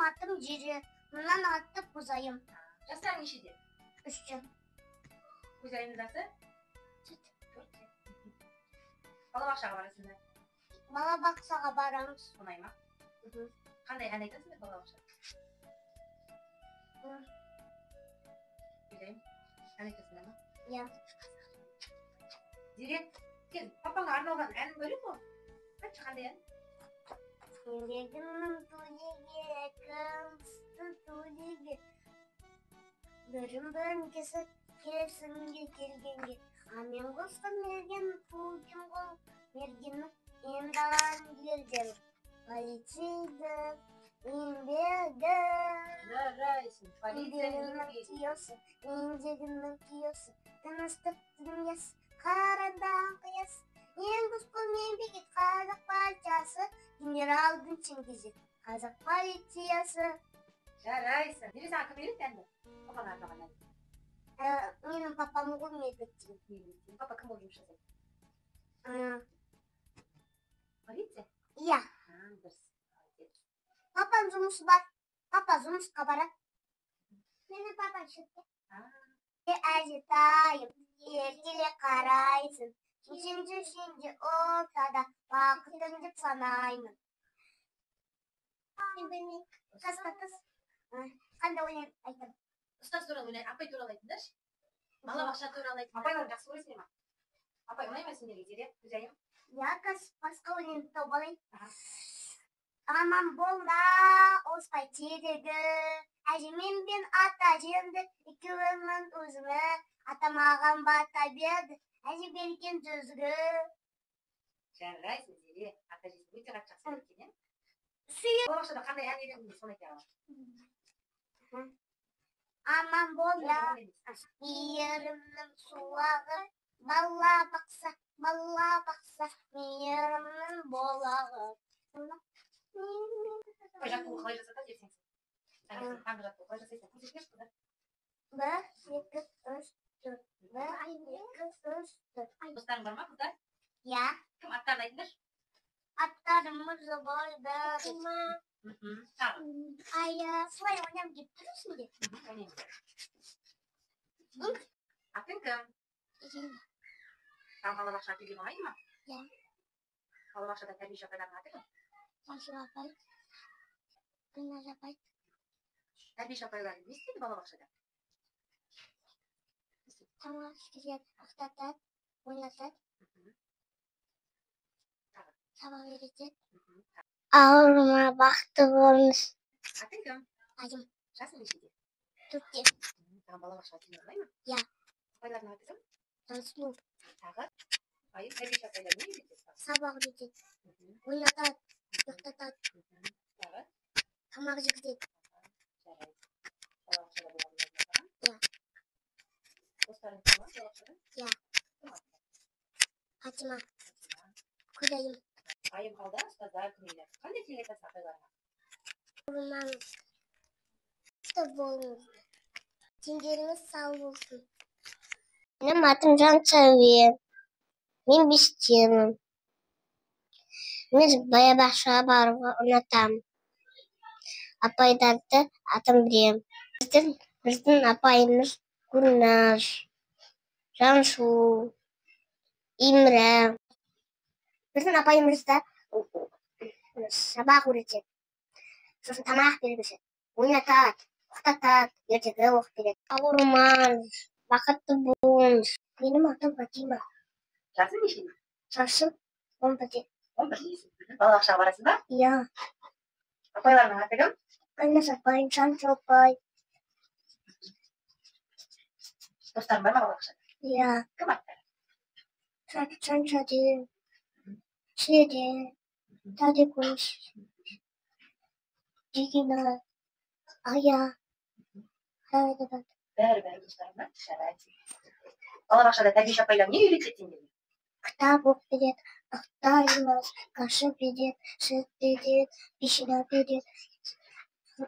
atım Cici. Bundan attı Kuzay'ım. Жасарың нешеде? 3'cü. Көзайымның жасы? 4. Балабақшаға барасыңдар. Балабақшаға барамыз. Ұнай ма? Қандай ән айтасыңдар балабақшада? Көзайым, ән айтасыңдар ма? Иә. Зере, сен папаңа арналған әнің бөлек қой? Айтшы қандай ән? Жүрегімнің төлеге, кімсті төлеге. Бірін кесіп келсінге келгенге. Амен қосқан мерген туылген қол, мергеннің емдаған келден. Полицейді, еңбегі. Жарайсың, полицияның киосы, еңдегінің киосы. Тыныстық дүниесі, қарадан қиясы. Ең құскол еңбегі қазақ партиясы. Генералдың Чингизі, қазақ полициясы. Жарайсың. Нере саған кім үйретті әнді? Папаңа арналған ән. Менің папам ғой медбеттен. Папа кім болып жұмыс жасайды? Полиция? Иә. Дұрыс. Папам жұмысы бар. Папа жұмысқа барады. Менің папам шетте. Әжетайым, ертеле қарайсың. Сенде ортада бақытың деп санаймын. Мен білмеймін. Жастатыз. Қандай өлең айтам? Ұстаз туралы өлең, апай туралы айтыңдаршы. Балабақша туралы айтыңдар. Апайларды жақсы көресіңдер ме? Апай ұнай ма сендерге, Зере, Көзайым? Иә, басқа өлең тауып алайын. Аман болда оспай тедегі. Әжемен бен ата жемді, екеуіңнің өзіңі. Атамаған бата берді, әже берген жүзгі. Жарайсың, Зере. Ата жесі өте қатты жақсы көретін, е? Сүйіп. Балабақшада қандай ән үйрендің, соны айта аламын. Аман болда мейірімнің суағы. Бала бақса, мейірімнің болағы. Жаттығу қалай жасатады ертең сен? Таңғы жаттығу қалай жасайсың? Көрсеткеш қыздар. 1, 2, 3, 4. 1, 2, 3, 4. Достарың бар ма қыздар? Иә. Кім аттарын айтыңдаршы? Аттарымыз болды. Тағы. Солай ойнам деп тұрсың де. Атын кім? Саған балабақшаға келген оңай ма? Иә. Балабақшада тәрбиеші апайлардың аты кім? Жансыз апай. Гүлназ апай. Тәрбиеші апайлар не істейді балабақшада? Тамақ ішкізеді, ұйықтатады, ойнатады. Сабақ үйретеді. Ауырма бақытты болыңыз. Атын кім? Айым. Жасың нешеде? 4-те. Саған балабақшаға келген оңай ма? Иә. Апайлардың аты кім? Жансұлу. Тағы? Айым тәрбиеші апайлар не үйретеді? Сабақ үйретеді. Ойнатады, ұйықтатады. Тағы? Тамақ жегізеді. Жарайды. Балабақшада болғаннан кейін. Иә. Достарың кім бар балабақшада? Иә. Кім аты? Фатима. Көзайым. Айым қалда, ұстаздар күнелер. Қандай тілек айтасың апайларға? Ауырмаңыз. Бақытты болыңыз. Теңдеріңіз сау болсын. Менің атым Жансәуе. Мен 5-темін. Мен балабақшаға баруға ұнатамын. Апайларды атым білемін. Біздің апайымыз Гүлназ, Жансу, Имра. Біздің апайымызда сабақ үйретеді. Сосын тамақ бергізеді. Ойнатады, ұйықтатады, ертегі оқып береді. Ауырмаңыз, бақытты болыңыз. Менің атым Фатима. Жасың нешеде? Жасым 11-те. 11-тесің. Балабақшаға барасың ба? Иә. Апайлардың аты кім? Гүлназ апай, Жансу апай. Достарың бар ма балабақшада? Иә. Кім аттары? Жансаде, Шеде, Тадекөз, Дегина, Ая. Бәрі достарың ба? Жарайды. Балабақшада тәрбиеші апайлар не үйретеді сендерге? Кітап оқып береді, ұйықтаймыз, каша береді, сүт береді, пешена береді,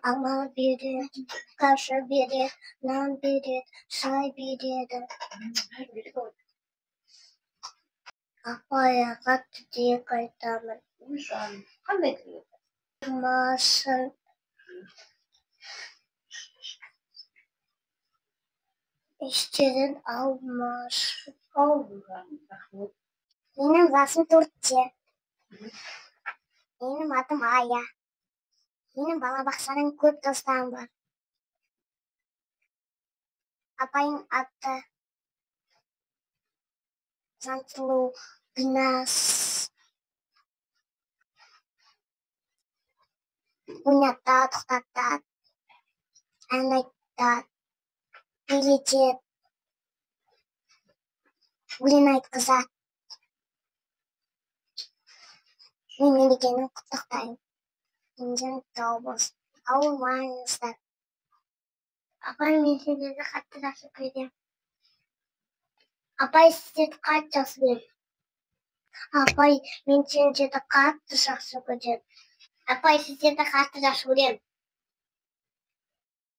алма береді, каша береді, нан береді, шай береді. Апайға тілек айтамын. Қандай тілек? Масын, İşçinin almış. Benim жасым 4-те. Benim adım Aya. Benim балабақшадан көп достарым бар. Апайым аты Жансұлу, Гүлназ. Ойнатады, тоқтатады, ән айтады, билетеді, өлең айтқызады. Мен мерекені құттықтаймын. Менің тау болсын. Ауырмаңыздар. Апай, мен сендерді қатты жақсы көремін. Апай, сіздерді қатты жақсы көремін. Апай, мен сендерді қатты жақсы көремін. Апай, сіздерді қатты жақсы көремін.